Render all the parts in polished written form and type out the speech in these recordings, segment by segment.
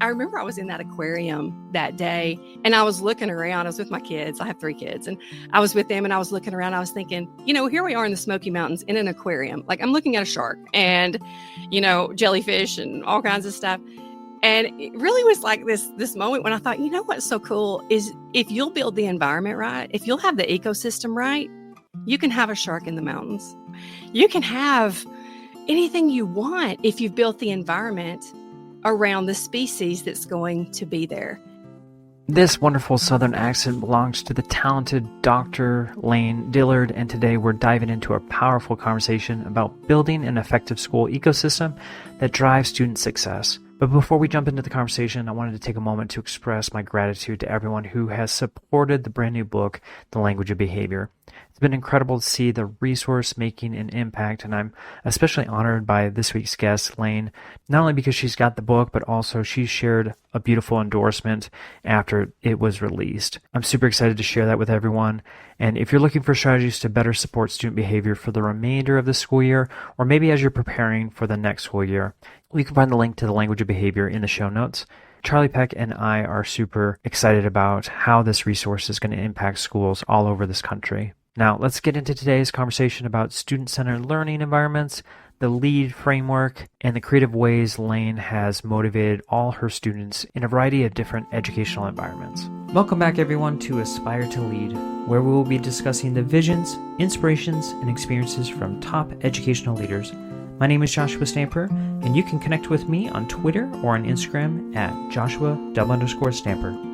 I remember I was in that aquarium that day and I was looking around. I was with my kids. I have 3 kids and I was with them and I was looking around. I was thinking, here we are in the Smoky Mountains in an aquarium. Like I'm looking at a shark and, jellyfish and all kinds of stuff. And it really was like this moment when I thought, what's so cool is if you'll build the environment right, if you'll have the ecosystem right, you can have a shark in the mountains. You can have anything you want if you've built the environment around the species that's going to be there. This wonderful Southern accent belongs to the talented Dr. Layne Dillard, and today we're diving into a powerful conversation about building an effective school ecosystem that drives student success. But before we jump into the conversation, I wanted to take a moment to express my gratitude to everyone who has supported the brand new book, The Language of Behavior. It's been incredible to see the resource making an impact, and I'm especially honored by this week's guest, Layne, not only because she's got the book, but also she shared a beautiful endorsement after it was released. I'm super excited to share that with everyone, and if you're looking for strategies to better support student behavior for the remainder of the school year, or maybe as you're preparing for the next school year, you can find the link to The Language of Behavior in the show notes. Charlie Peck and I are super excited about how this resource is going to impact schools all over this country. Now, let's get into today's conversation about student-centered learning environments, the LEAD framework, and the creative ways Layne has motivated all her students in a variety of different educational environments. Welcome back, everyone, to Aspire to Lead, where we will be discussing the visions, inspirations, and experiences from top educational leaders. My name is Joshua Stamper, and you can connect with me on Twitter or on Instagram at Joshua_Stamper.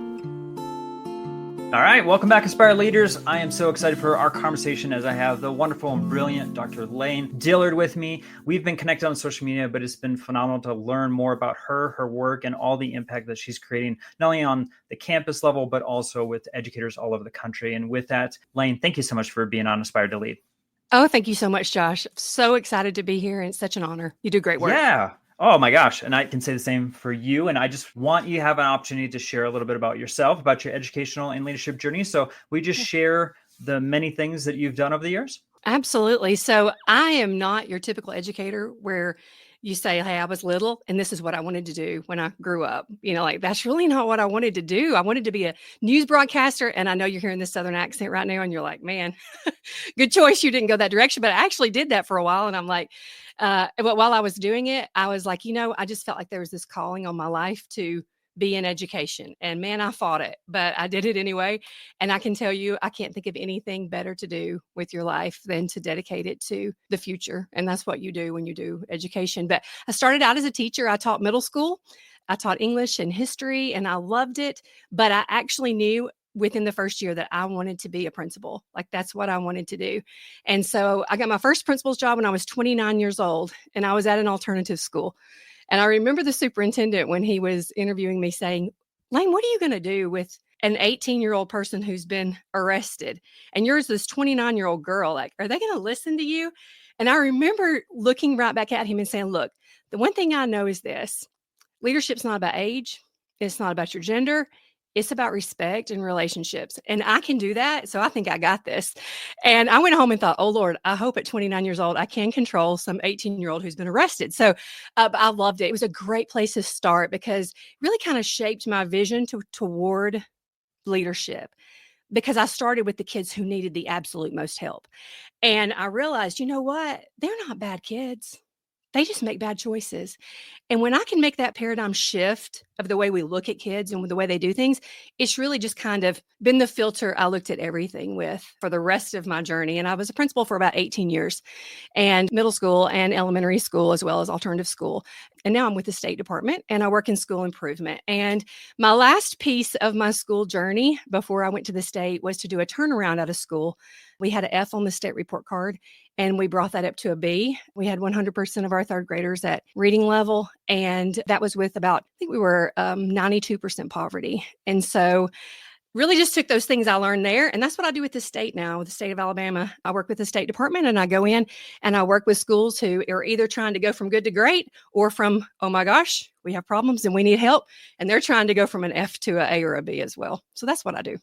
All right, welcome back, Aspire Leaders. I am so excited for our conversation as I have the wonderful and brilliant Dr. Layne Dillard with me. We've been connected on social media, but it's been phenomenal to learn more about her work, and all the impact that she's creating, not only on the campus level, but also with educators all over the country. And with that, Layne, thank you so much for being on Aspire to Lead. Oh, thank you so much, Josh. So excited to be here and it's such an honor. You do great work. Yeah. Oh my gosh. And I can say the same for you. And I just want you to have an opportunity to share a little bit about yourself, about your educational and leadership journey. So we just share the many things that you've done over the years. Absolutely. So I am not your typical educator where you say, hey, I was little and this is what I wanted to do when I grew up. That's really not what I wanted to do. I wanted to be a news broadcaster. And I know you're hearing this Southern accent right now and you're like, man, good choice. You didn't go that direction. But I actually did that for a while. And I'm like, but while I was doing it, I was like, I just felt like there was this calling on my life to be in education. And man, I fought it, but I did it anyway. And I can tell you, I can't think of anything better to do with your life than to dedicate it to the future. And that's what you do when you do education. But I started out as a teacher. I taught middle school. I taught English and history, and I loved it. But I actually knew within the first year that I wanted to be a principal. Like that's what I wanted to do. And so I got my first principal's job when I was 29 years old, and I was at an alternative school. And I remember the superintendent when he was interviewing me saying, Layne, what are you going to do with an 18-year-old person who's been arrested? And you're this 29-year-old girl. Like, are they going to listen to you? And I remember looking right back at him and saying, look, the one thing I know is this. Leadership's not about age. It's not about your gender. It's about respect and relationships. And I can do that. So I think I got this. And I went home and thought, oh, Lord, I hope at 29 years old, I can control some 18-year-old who's been arrested. So I loved it. It was a great place to start because it really kind of shaped my vision toward leadership, because I started with the kids who needed the absolute most help. And I realized, you know what? They're not bad kids. They just make bad choices. And when I can make that paradigm shift of the way we look at kids and the way they do things, it's really just kind of been the filter I looked at everything with for the rest of my journey. And I was a principal for about 18 years, and middle school and elementary school, as well as alternative school. And now I'm with the State Department and I work in school improvement. And my last piece of my school journey before I went to the state was to do a turnaround out of school. We had an F on the state report card, and we brought that up to a B. We had 100% of our third graders at reading level, and that was with about, I think we were 92% poverty. And so really just took those things I learned there. And that's what I do with the state now, with the state of Alabama. I work with the State Department, and I go in and I work with schools who are either trying to go from good to great or from, oh my gosh, we have problems and we need help. And they're trying to go from an F to an A or a B as well. So that's what I do.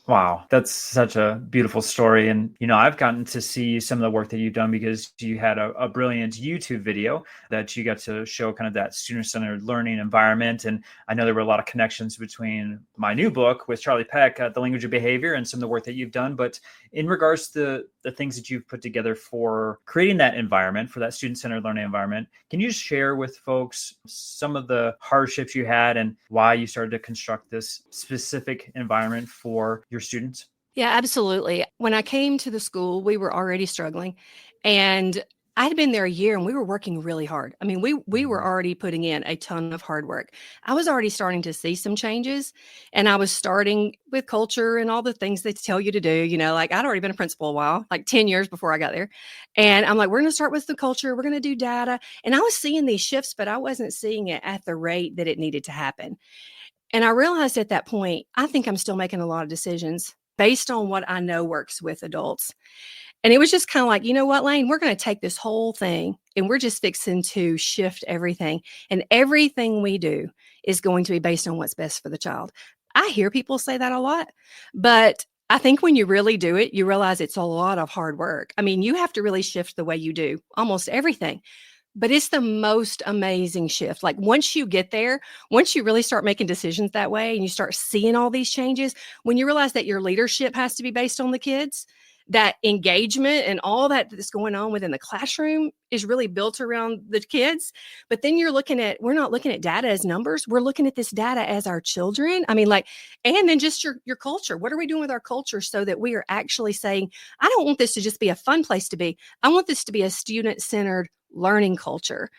Wow, that's such a beautiful story. And, I've gotten to see some of the work that you've done because you had a brilliant YouTube video that you got to show kind of that student centered learning environment. And I know there were a lot of connections between my new book with Charlie Peck, The Language of Behavior, and some of the work that you've done. But in regards to the things that you've put together for creating that environment, for that student centered learning environment, can you share with folks some of the hardships you had and why you started to construct this specific environment for your students? Yeah, absolutely. When I came to the school, we were already struggling, and I had been there a year and we were working really hard. I mean, we were already putting in a ton of hard work. I was already starting to see some changes, and I was starting with culture and all the things they tell you to do. Like I'd already been a principal a while, like 10 years before I got there. And I'm like, we're going to start with the culture, we're going to do data. And I was seeing these shifts, but I wasn't seeing it at the rate that it needed to happen. And I realized at that point, I think I'm still making a lot of decisions based on what I know works with adults. And it was just kind of like, you know what, Layne, we're going to take this whole thing and we're just fixing to shift everything. And everything we do is going to be based on what's best for the child. I hear people say that a lot, but I think when you really do it, you realize it's a lot of hard work. I mean, you have to really shift the way you do almost everything. But it's the most amazing shift. Like once you get there, once you really start making decisions that way and you start seeing all these changes, when you realize that your leadership has to be based on the kids, that engagement and all that that's going on within the classroom is really built around the kids. But then we're not looking at data as numbers. We're looking at this data as our children. I mean, like, and then just your culture. What are we doing with our culture so that we are actually saying, I don't want this to just be a fun place to be. I want this to be a student centered learning culture.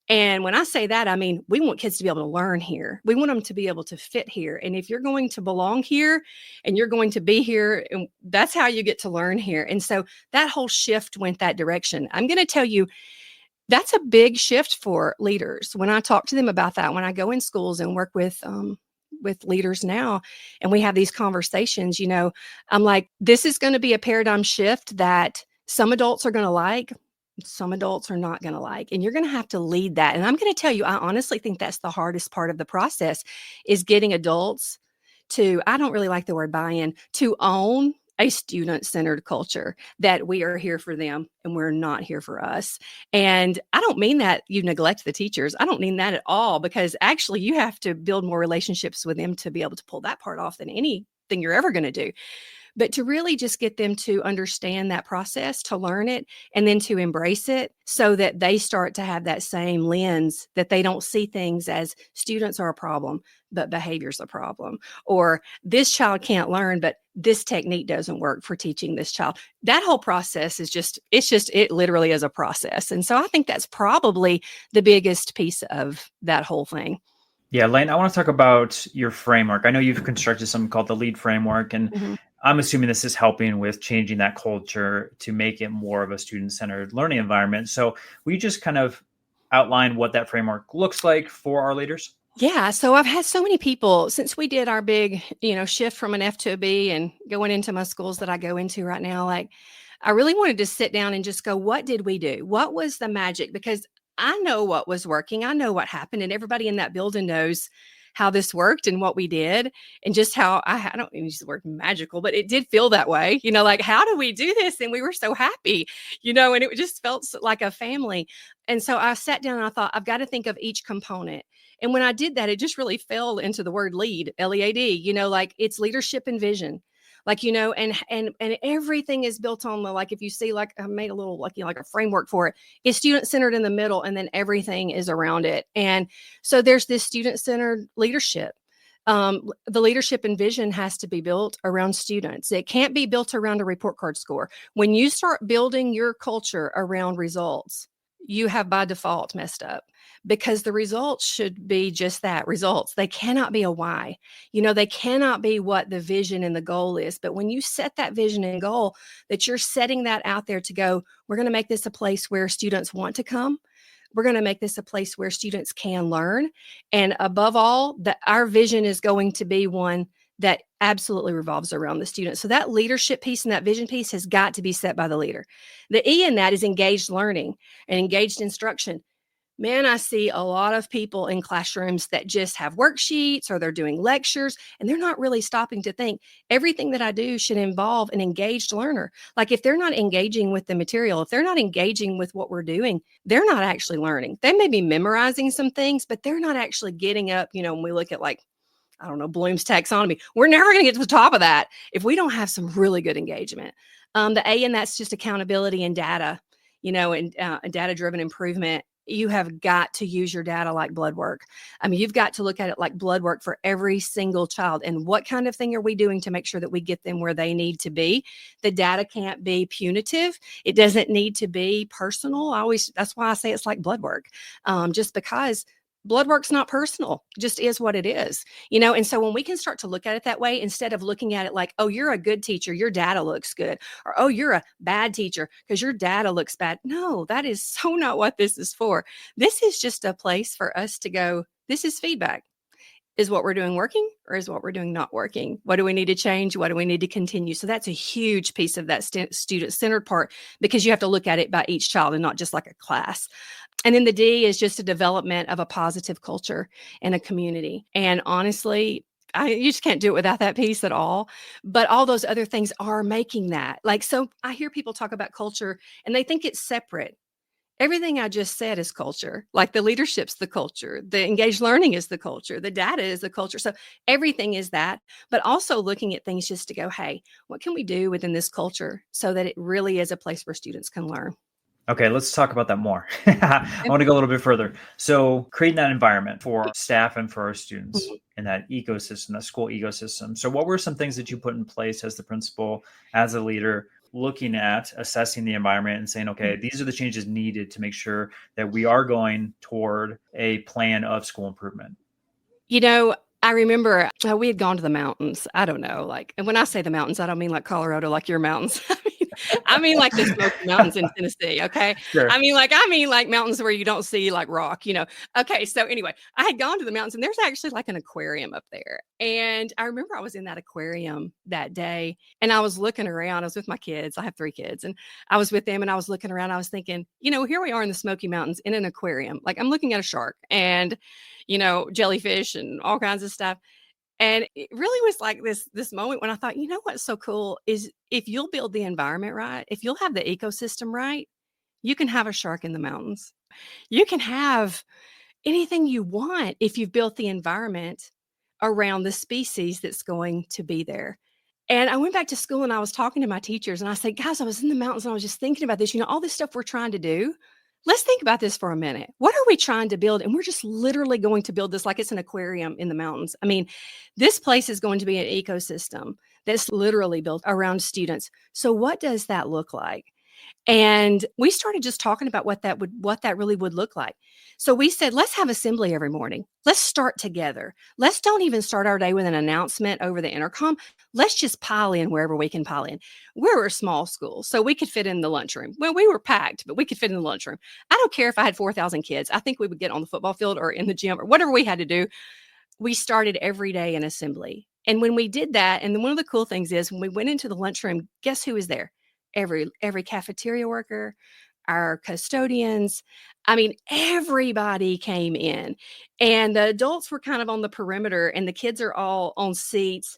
And when I say that, I mean, we want kids to be able to learn here. We want them to be able to fit here. And if you're going to belong here and you're going to be here, and that's how you get to learn here. And so that whole shift went that direction. I'm going to tell you, that's a big shift for leaders. When I talk to them about that, when I go in schools and work with leaders now, and we have these conversations, I'm like, this is going to be a paradigm shift that some adults are going to like, some adults are not going to like, and you're going to have to lead that. And I'm going to tell you, I honestly think that's the hardest part of the process is getting adults to, I don't really like the word buy-in, to own a student-centered culture, that we are here for them and we're not here for us. And I don't mean that you neglect the teachers. I don't mean that at all, because actually you have to build more relationships with them to be able to pull that part off than anything you're ever going to do. But to really just get them to understand that process, to learn it, and then to embrace it so that they start to have that same lens, that they don't see things as students are a problem, but behavior's a problem. Or this child can't learn, but this technique doesn't work for teaching this child. That whole process is it literally is a process. And so I think that's probably the biggest piece of that whole thing. Yeah, Layne, I want to talk about your framework. I know you've constructed something called the LEAD framework, and Mhm. I'm assuming this is helping with changing that culture to make it more of a student-centered learning environment. So will you just kind of outline what that framework looks like for our leaders? Yeah, so I've had so many people since we did our big, shift from an F to a B and going into my schools that I go into right now. Like, I really wanted to sit down and just go, what did we do? What was the magic? Because I know what was working. I know what happened, and everybody in that building knows how this worked and what we did, and just how I don't even use the word magical, but it did feel that way. Like, how do we do this? And we were so happy, and it just felt like a family. And so I sat down and I thought, I've got to think of each component. And when I did that, it just really fell into the word lead, LEAD, like it's leadership and vision. Like, and everything is built on the, like, if you see, like I made a little, like, like a framework for it, it's student centered in the middle, and then everything is around it. And so there's this student centered leadership. The leadership and vision has to be built around students. It can't be built around a report card score. When you start building your culture around results, you have by default messed up, because the results should be just that, results. They cannot be a why. They cannot be what the vision and the goal is. But when you set that vision and goal, that you're setting that out there to go, we're going to make this a place where students want to come. We're going to make this a place where students can learn. And above all, that our vision is going to be one that absolutely revolves around the student. So that leadership piece and that vision piece has got to be set by the leader. The E in that is engaged learning and engaged instruction. Man, I see a lot of people in classrooms that just have worksheets or they're doing lectures and they're not really stopping to think everything that I do should involve an engaged learner. Like if they're not engaging with the material, if they're not engaging with what we're doing, they're not actually learning. They may be memorizing some things, but they're not actually getting up. When we look at like, I don't know, Bloom's taxonomy, we're never going to get to the top of that if we don't have some really good engagement. The A, and that's just accountability and data, and data driven improvement. You have got to use your data like blood work. I mean, you've got to look at it like blood work for every single child. And what kind of thing are we doing to make sure that we get them where they need to be? The data can't be punitive. It doesn't need to be personal. That's why I say it's like blood work, just because blood work's not personal, it just is what it is, and so when we can start to look at it that way, instead of looking at it like, oh, you're a good teacher, your data looks good, or oh, you're a bad teacher because your data looks bad. No, that is so not what this is for. This is just a place for us to go, this is feedback. Is what we're doing working, or is what we're doing not working? What do we need to change? What do we need to continue? So that's a huge piece of that student-centered part, because you have to look at it by each child and not just like a class. And then the D is just a development of a positive culture and a community. And honestly, you just can't do it without that piece at all. But all those other things are making that. Like, so I hear people talk about culture and they think it's separate. Everything I just said is culture. Like the leadership's the culture, the engaged learning is the culture, the data is the culture. So everything is that, but also looking at things just to go, hey, what can we do within this culture so that it really is a place where students can learn? Okay, let's talk about that more. I want to go a little bit further. So creating that environment for staff and for our students in that ecosystem, that school ecosystem. So what were some things that you put in place as the principal, as a leader, looking at assessing the environment and saying, okay, these are the changes needed to make sure that we are going toward a plan of school improvement? I remember we had gone to the mountains. I don't know, and when I say the mountains, I don't mean like Colorado, like your mountains. I mean like the Smoky Mountains in Tennessee. Okay. Sure. I mean like mountains where you don't see like rock. Okay. So anyway, I had gone to the mountains and there's actually like an aquarium up there. And I remember I was in that aquarium that day and I was looking around. I was with my kids. I have 3 kids and I was with them and I was looking around. I was thinking, here we are in the Smoky Mountains in an aquarium. Like I'm looking at a shark and, jellyfish and all kinds of stuff. And it really was like this moment when I thought, what's so cool is if you'll build the environment right, if you'll have the ecosystem right, you can have a shark in the mountains. You can have anything you want if you've built the environment around the species that's going to be there. And I went back to school and I was talking to my teachers and I said, guys, I was in the mountains and I was just thinking about this, all this stuff we're trying to do. Let's think about this for a minute. What are we trying to build? And we're just literally going to build this like it's an aquarium in the mountains. I mean, this place is going to be an ecosystem that's literally built around students. So what does that look like? And we started just talking about what that really would look like. So we said, let's have assembly every morning. Let's start together. Let's don't even start our day with an announcement over the intercom. Let's just pile in wherever we can pile in. We're a small school, so we could fit in the lunchroom. Well, we were packed, but we could fit in the lunchroom. I don't care if I had 4,000 kids. I think we would get on the football field or in the gym or whatever we had to do. We started every day in assembly. And when we did that, and then one of the cool things is when we went into the lunchroom, guess who was there? Every cafeteria worker, our custodians. I mean, everybody came in and the adults were kind of on the perimeter and the kids are all on seats.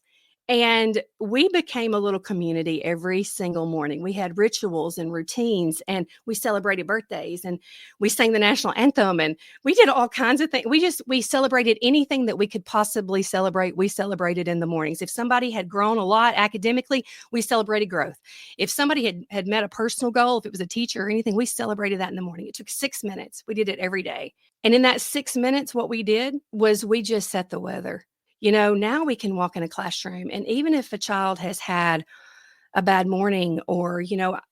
And we became a little community every single morning. We had rituals and routines and we celebrated birthdays and we sang the national anthem and we did all kinds of things. We celebrated anything that we could possibly celebrate. We celebrated in the mornings. If somebody had grown a lot academically, we celebrated growth. If somebody had met a personal goal, if it was a teacher or anything, we celebrated that in the morning. It took 6 minutes. We did it every day. And in that 6 minutes, what we did was we just set the weather. Now we can walk in a classroom and even if a child has had a bad morning or,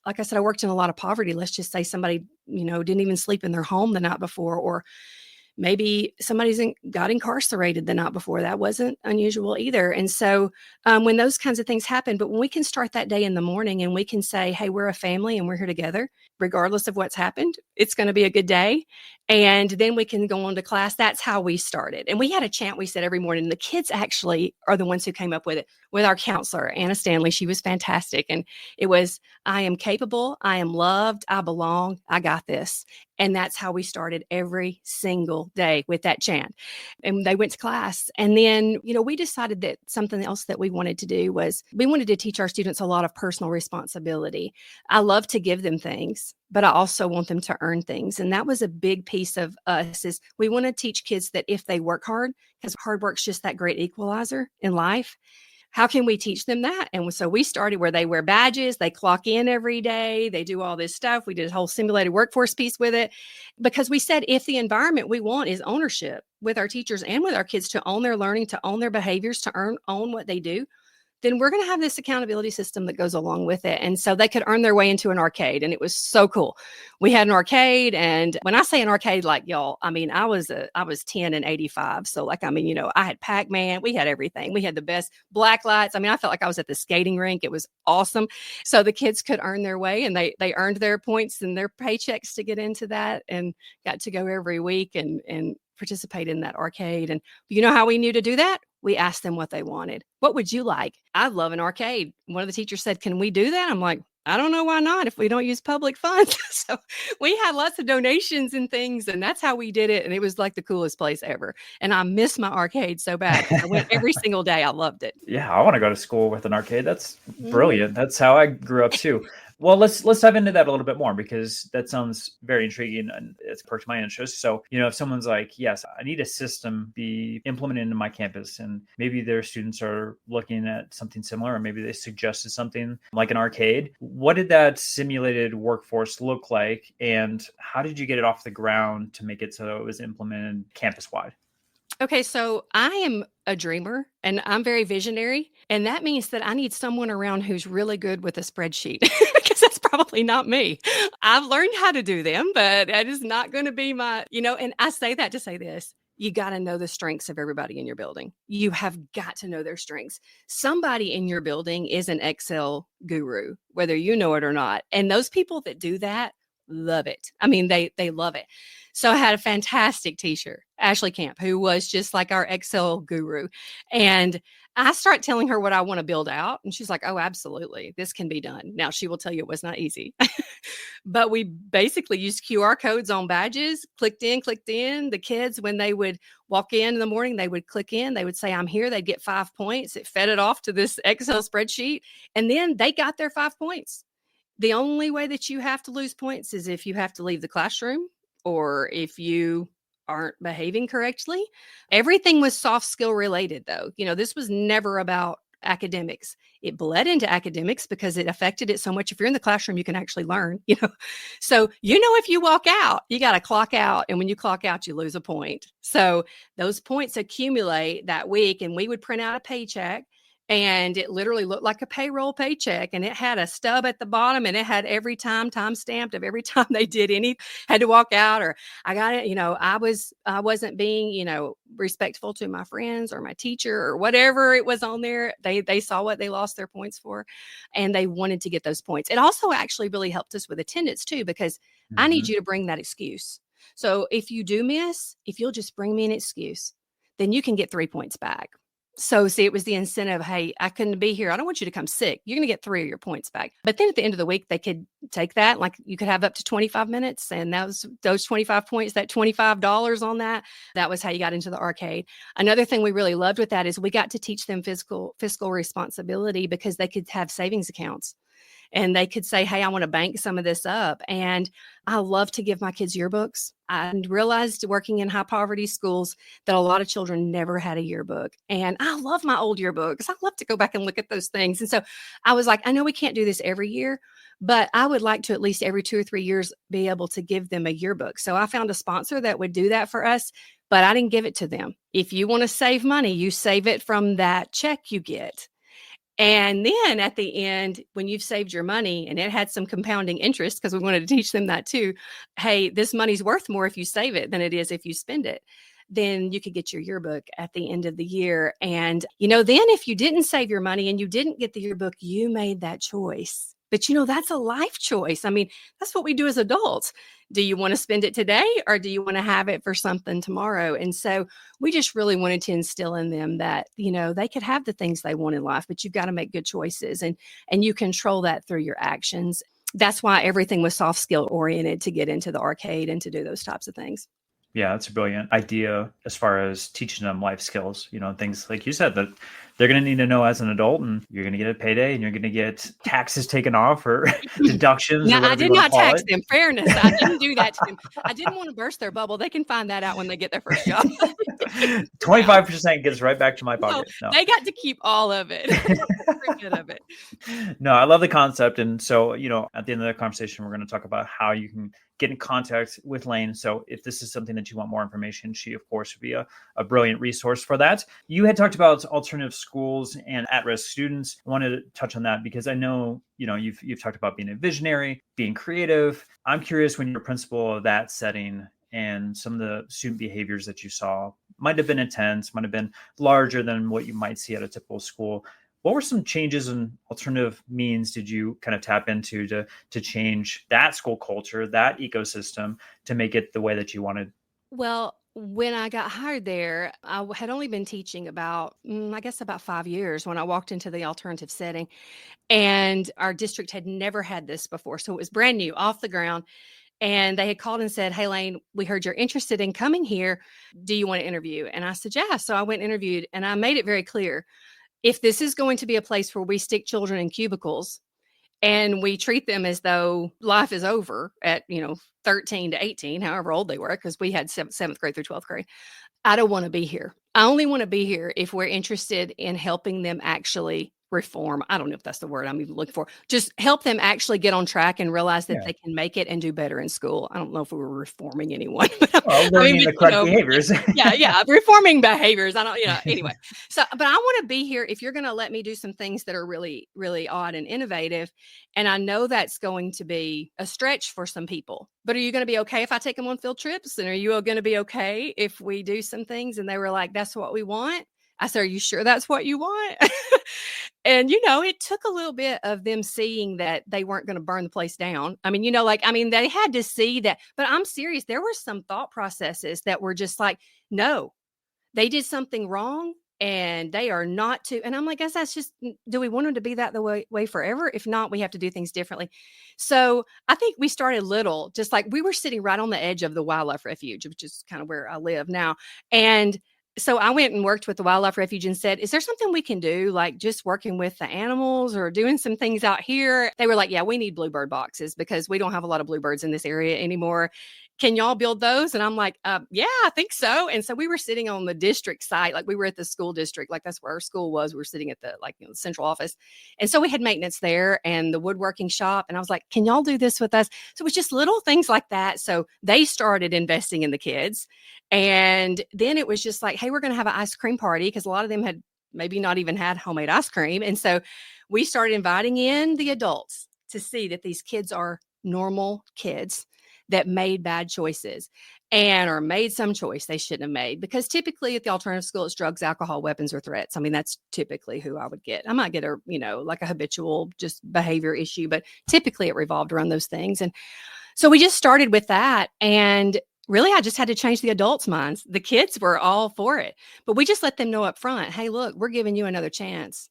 like I said, I worked in a lot of poverty. Let's just say somebody, didn't even sleep in their home the night before, or maybe somebody's got incarcerated the night before. That wasn't unusual either. And so when those kinds of things happen, but when we can start that day in the morning and we can say, hey, we're a family and we're here together, regardless of what's happened, it's going to be a good day. And then we can go on to class. That's how we started. And we had a chant we said every morning. The kids actually are the ones who came up with it with our counselor, Anna Stanley. She was fantastic. And it was, I am capable, I am loved, I belong, I got this. And that's how we started every single day, with that chant. And they went to class. And then, we decided that something else that we wanted to do was we wanted to teach our students a lot of personal responsibility. I love to give them things, but I also want them to earn things. And that was a big piece of us, is we want to teach kids that if they work hard, because hard work's just that great equalizer in life, how can we teach them that? And so we started where they wear badges, they clock in every day, they do all this stuff. We did a whole simulated workforce piece with it, because we said if the environment we want is ownership with our teachers and with our kids, to own their learning, to own their behaviors, to own what they do, then we're going to have this accountability system that goes along with it. And so they could earn their way into an arcade. And it was so cool. We had an arcade. And when I say an arcade, like, y'all, I mean, I was 10 and 85. So like, I mean, I had Pac-Man, we had everything. We had the best black lights. I mean, I felt like I was at the skating rink. It was awesome. So the kids could earn their way, and they earned their points and their paychecks to get into that, and got to go every week and participate in that arcade. And you know how we knew to do that? We asked them what they wanted. What would you like? I love an arcade. One of the teachers said, can we do that? I'm like, I don't know why not if we don't use public funds. So we had lots of donations and things, and that's how we did it. And it was like the coolest place ever. And I miss my arcade so bad. I went every single day. I loved it. Yeah, I want to go to school with an arcade. That's brilliant. That's how I grew up too. Well, let's dive into that a little bit more, because that sounds very intriguing and it's perked my interest. So, if someone's like, yes, I need a system be implemented into my campus, and maybe their students are looking at something similar, or maybe they suggested something like an arcade. What did that simulated workforce look like, and how did you get it off the ground to make it so it was implemented campus-wide? Okay, so I am a dreamer and I'm very visionary. And that means that I need someone around who's really good with a spreadsheet, because that's probably not me. I've learned how to do them, but that is not going to be and I say that to say this. You got to know the strengths of everybody in your building. You have got to know their strengths. Somebody in your building is an Excel guru, whether you know it or not. And those people that do that love it. I mean, they love it. So I had a fantastic teacher, Ashley Camp, who was just like our Excel guru. And I start telling her what I want to build out. And she's like, oh, absolutely. This can be done. Now, she will tell you it was not easy. But we basically used QR codes on badges, clicked in. The kids, when they would walk in the morning, they would click in. They would say, I'm here. They'd get 5 points. It fed it off to this Excel spreadsheet. And then they got their 5 points. The only way that you have to lose points is if you have to leave the classroom, or if you aren't behaving correctly. Everything was soft skill related, though. This was never about academics. It bled into academics because it affected it so much. If you're in the classroom, you can actually learn, So, if you walk out, you got to clock out. And when you clock out, you lose a point. So those points accumulate that week, and we would print out a paycheck. And it literally looked like a payroll paycheck, and it had a stub at the bottom, and it had every time stamped of every time they did had to walk out, or I got it. I wasn't being, respectful to my friends or my teacher or whatever it was on there. They saw what they lost their points for, and they wanted to get those points. It also actually really helped us with attendance too, because I need you to bring that excuse. So if you do miss, if you'll just bring me an excuse, then you can get 3 points back. So see, it was the incentive. Hey, I couldn't be here. I don't want you to come sick. You're going to get 3 of your points back. But then at the end of the week, they could take that. Like, you could have up to 25 minutes. And those 25 points, that $25 on that was how you got into the arcade. Another thing we really loved with that is we got to teach them fiscal responsibility, because they could have savings accounts. And they could say, hey, I want to bank some of this up. And I love to give my kids yearbooks. I realized working in high poverty schools that a lot of children never had a yearbook. And I love my old yearbooks. I love to go back and look at those things. And so I was like, I know we can't do this every year, but I would like to at least every 2 or 3 years be able to give them a yearbook. So I found a sponsor that would do that for us, but I didn't give it to them. If you want to save money, you save it from that check you get. And then at the end, when you've saved your money, and it had some compounding interest, because we wanted to teach them that too. Hey, this money's worth more if you save it than it is if you spend it. Then you could get your yearbook at the end of the year. And, then if you didn't save your money and you didn't get the yearbook, you made that choice. But, that's a life choice. I mean, that's what we do as adults. Do you want to spend it today, or do you want to have it for something tomorrow? And so we just really wanted to instill in them that, they could have the things they want in life, but you've got to make good choices, and you control that through your actions. that's why everything was soft skill oriented to get into the arcade and to do those types of things. Yeah, that's a brilliant idea as far as teaching them life skills, things like you said that they're going to need to know as an adult, and you're going to get a payday and you're going to get taxes taken off or deductions or Now, I whatever you did want to not call tax it. them. Fairness, I didn't do that to them. I didn't want to burst their bubble. They can find that out when they get their first job. 25% gets right back to my No, pocket. No. they got to keep all of it. Every bit of it. No, I love the concept. And so, at the end of the conversation, we're going to talk about how you can get in contact with Layne. So if this is something that you want more information, she, of course, would be a brilliant resource for that. You had talked about alternative schools and at-risk students. I wanted to touch on that because I know, you've talked about being a visionary, being creative. I'm curious, when you're a principal of that setting and some of the student behaviors that you saw might have been intense, might have been larger than what you might see at a typical school. What were some changes and alternative means did you kind of tap into to change that school culture, that ecosystem, to make it the way that you wanted? Well, when I got hired there, I had only been teaching about, I guess, about 5 years when I walked into the alternative setting. And our district had never had this before. So it was brand new, off the ground. And they had called and said, "Hey, Layne, we heard you're interested in coming here. Do you want to interview?" And I said, "Yeah." So I went and interviewed, and I made it very clear, if this is going to be a place where we stick children in cubicles and we treat them as though life is over at, 13 to 18, however old they were, because we had seventh grade through 12th grade, I don't want to be here. I only want to be here if we're interested in helping them actually reform. I don't know if that's the word I'm even looking for. Just help them actually get on track and realize that Yeah. they can make it and do better in school. I don't know if we were reforming anyone. Well, learning the correct behaviors. Yeah, reforming behaviors. I don't, anyway. So, but I want to be here if you're going to let me do some things that are really, really odd and innovative. And I know that's going to be a stretch for some people, but are you going to be okay if I take them on field trips? And are you going to be okay if we do some things? And they were like, "That's what we want." I said, "Are you sure that's what you want?" And, it took a little bit of them seeing that they weren't going to burn the place down. I mean, they had to see that, but I'm serious. There were some thought processes that were just like, no, they did something wrong and they are not to. And I'm like, guess that's just, do we want them to be that the way forever? If not, we have to do things differently. So I think we started little, just like we were sitting right on the edge of the wildlife refuge, which is kind of where I live now. And so I went and worked with the wildlife refuge and said, "Is there something we can do, like just working with the animals or doing some things out here?" They were like, "Yeah, we need bluebird boxes because we don't have a lot of bluebirds in this area anymore. Can y'all build those?" And I'm like, "Yeah, I think so." And so we were sitting on the district site, like we were at the school district, like that's where our school was. We were sitting at the central office. And so we had maintenance there and the woodworking shop. And I was like, "Can y'all do this with us?" So it was just little things like that. So they started investing in the kids. And then it was just like, "Hey, we're going to have an ice cream party," because a lot of them had maybe not even had homemade ice cream. And so we started inviting in the adults to see that these kids are normal kids that made bad choices and or made some choice they shouldn't have made. Because typically at the alternative school, it's drugs, alcohol, weapons, or threats. I mean, that's typically who I would get. I might get like a habitual just behavior issue, but typically it revolved around those things. And so we just started with that. And really, I just had to change the adults' minds. The kids were all for it, but we just let them know up front, "Hey, look, we're giving you another chance.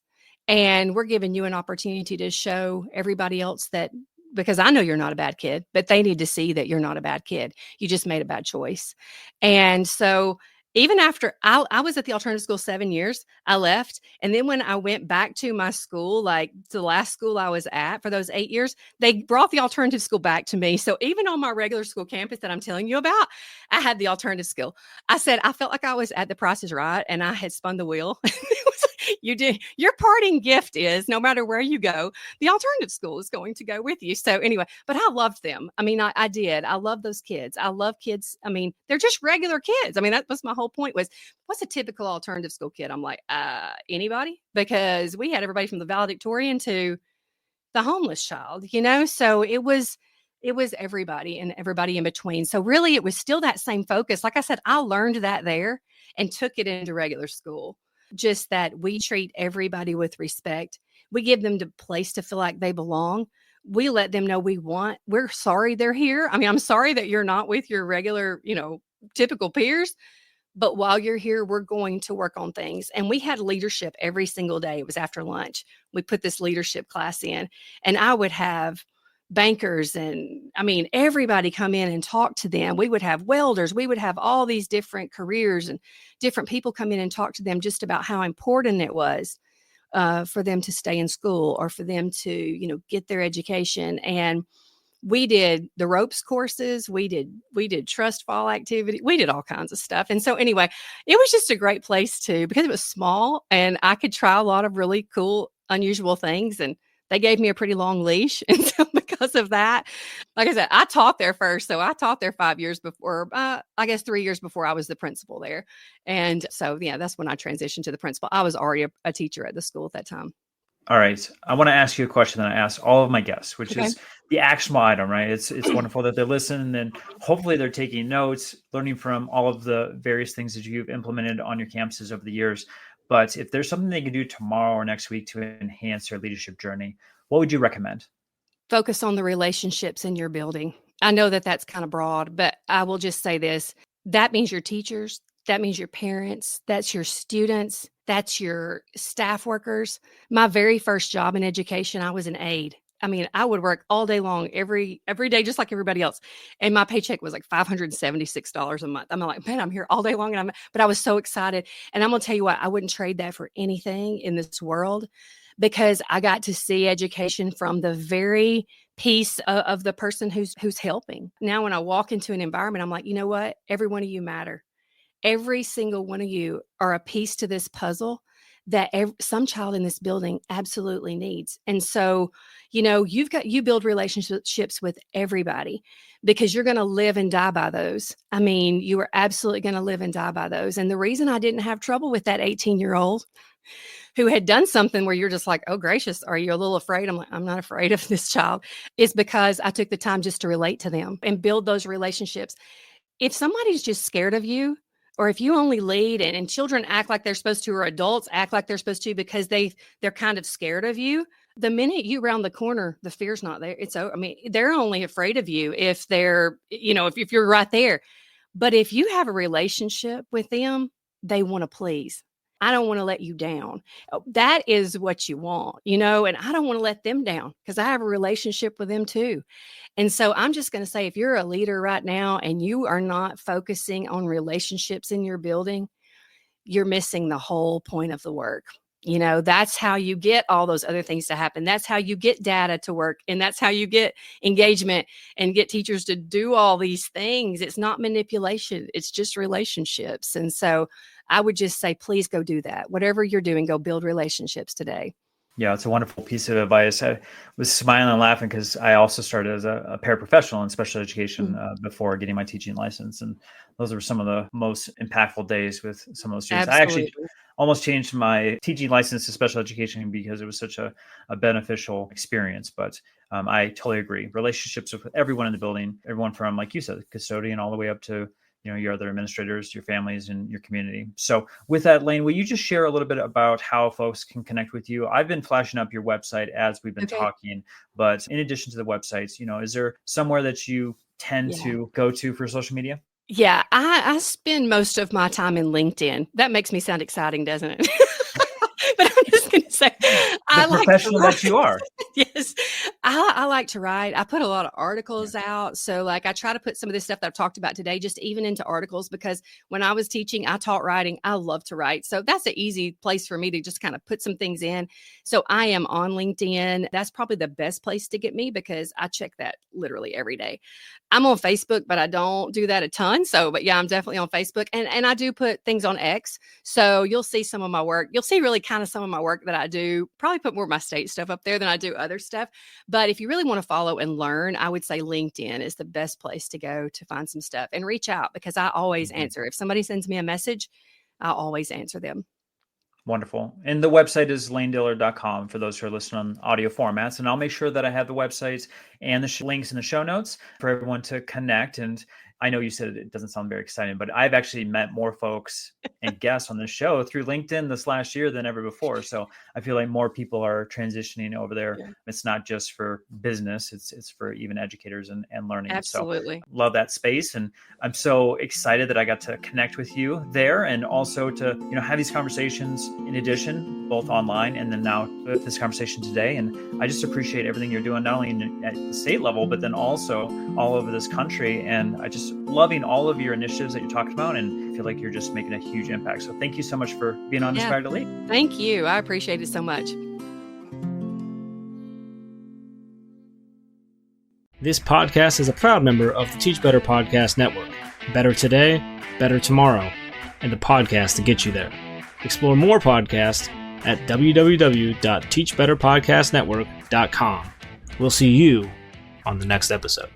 And we're giving you an opportunity to show everybody else that, because I know you're not a bad kid, but they need to see that you're not a bad kid. You just made a bad choice." And so even after I was at the alternative school 7 years, I left. And then when I went back to my school, like the last school I was at for those 8 years, they brought the alternative school back to me. So even on my regular school campus that I'm telling you about, I had the alternative school. I said, I felt like I was at the Price is Right and I had spun the wheel. You did. Your parting gift is, no matter where you go, the alternative school is going to go with you. So anyway, but I loved them. I mean, I did. I love those kids. I love kids. I mean, they're just regular kids. I mean, that was my whole point was, what's a typical alternative school kid? I'm like, anybody? Because we had everybody from the valedictorian to the homeless child, So it was everybody and everybody in between. So really it was still that same focus. Like I said, I learned that there and took it into regular school. Just that we treat everybody with respect. We give them the place to feel like they belong. We let them know we're sorry they're here. I mean, I'm sorry that you're not with your regular, typical peers. But while you're here, we're going to work on things. And we had leadership every single day. It was after lunch. We put this leadership class in, and I would have bankers, and I mean, everybody come in and talk to them. We would have welders, we would have all these different careers and different people come in and talk to them just about how important it was for them to stay in school or for them to, get their education. And we did the ropes courses. We did trust fall activity. We did all kinds of stuff. And so anyway, it was just a great place because it was small and I could try a lot of really cool, unusual things. And they gave me a pretty long leash. And so because of that, like I said, I taught there first. So I taught there 5 years before, I guess 3 years before I was the principal there. And so, yeah, that's when I transitioned to the principal. I was already a teacher at the school at that time. All right. I want to ask you a question that I ask all of my guests, which Okay. is the actionable item, right? It's wonderful that they're listening and hopefully they're taking notes, learning from all of the various things that you've implemented on your campuses over the years. But if there's something they can do tomorrow or next week to enhance their leadership journey, what would you recommend? Focus on the relationships in your building. I know that that's kind of broad, but I will just say this. That means your teachers, that means your parents, that's your students, that's your staff workers. My very first job in education, I was an aide. I mean, I would work all day long, every day, just like everybody else. And my paycheck was like $576 a month. I'm like, man, I'm here all day long. But I was so excited. And I'm going to tell you what, I wouldn't trade that for anything in this world, because I got to see education from the very piece of the person who's helping. Now, when I walk into an environment, I'm like, you know what? Every one of you matter. Every single one of you are a piece to this puzzle that some child in this building absolutely needs. And so, you build relationships with everybody because you're going to live and die by those. I mean, you are absolutely going to live and die by those. And the reason I didn't have trouble with that 18-year-old who had done something where you're just like, oh, gracious, are you a little afraid? I'm like, I'm not afraid of this child, is because I took the time just to relate to them and build those relationships. If somebody's just scared of you, or if you only lead and children act like they're supposed to, or adults act like they're supposed to because they're kind of scared of you, the minute you round the corner, the fear's not there. They're only afraid of you if if you're right there. But if you have a relationship with them, they want to please. I don't want to let you down. That is what you want, and I don't want to let them down because I have a relationship with them too. And so I'm just going to say, if you're a leader right now and you are not focusing on relationships in your building, you're missing the whole point of the work. That's how you get all those other things to happen. That's how you get data to work. And that's how you get engagement and get teachers to do all these things. It's not manipulation. It's just relationships. And so I would just say, please go do that. Whatever you're doing, go build relationships today. Yeah, it's a wonderful piece of advice. I was smiling and laughing because I also started as a paraprofessional in special education before getting my teaching license. And those were some of the most impactful days with some of those students. Absolutely. I actually almost changed my teaching license to special education because it was such a beneficial experience. But I totally agree. Relationships with everyone in the building, everyone from, like you said, custodian all the way up to your other administrators, your families, and your community. So with that, Layne, will you just share a little bit about how folks can connect with you? I've been flashing up your website as we've been talking, but in addition to the websites, is there somewhere that you tend to go to for social media? Yeah, I spend most of my time in LinkedIn. That makes me sound exciting, doesn't it? But I'm just going to say, the professional that you are. Yes, I like to write. I put a lot of articles out. So I try to put some of this stuff that I've talked about today just even into articles, because when I was teaching, I taught writing. I love to write. So that's an easy place for me to just kind of put some things in. So I am on LinkedIn. That's probably the best place to get me because I check that literally every day. I'm on Facebook, but I don't do that a ton. But yeah, I'm definitely on Facebook, and I do put things on X. So you'll see some of my work. You'll see really kind of some of my work that I do. Probably put more of my state stuff up there than I do other stuff. But if you really want to follow and learn, I would say LinkedIn is the best place to go to find some stuff and reach out, because I always answer. If somebody sends me a message, I'll always answer them. Wonderful. And the website is laynedillard.com for those who are listening on audio formats. And I'll make sure that I have the websites and the links in the show notes for everyone to connect. And I know you said it doesn't sound very exciting, but I've actually met more folks and guests on this show through LinkedIn this last year than ever before. So I feel like more people are transitioning over there. Yeah. It's not just for business, it's for even educators and learning. Absolutely. So love that space. And I'm so excited that I got to connect with you there, and also to, have these conversations in addition both online and then now with this conversation today. And I just appreciate everything you're doing, not only at the state level, but then also all over this country. And I just loving all of your initiatives that you're talking about, and feel like you're just making a huge impact. So thank you so much for being on Inspired to Lead. Thank you. I appreciate it so much. This podcast is a proud member of the Teach Better Podcast Network. Better today, better tomorrow, and the podcast to get you there. Explore more podcasts at www.teachbetterpodcastnetwork.com. We'll see you on the next episode.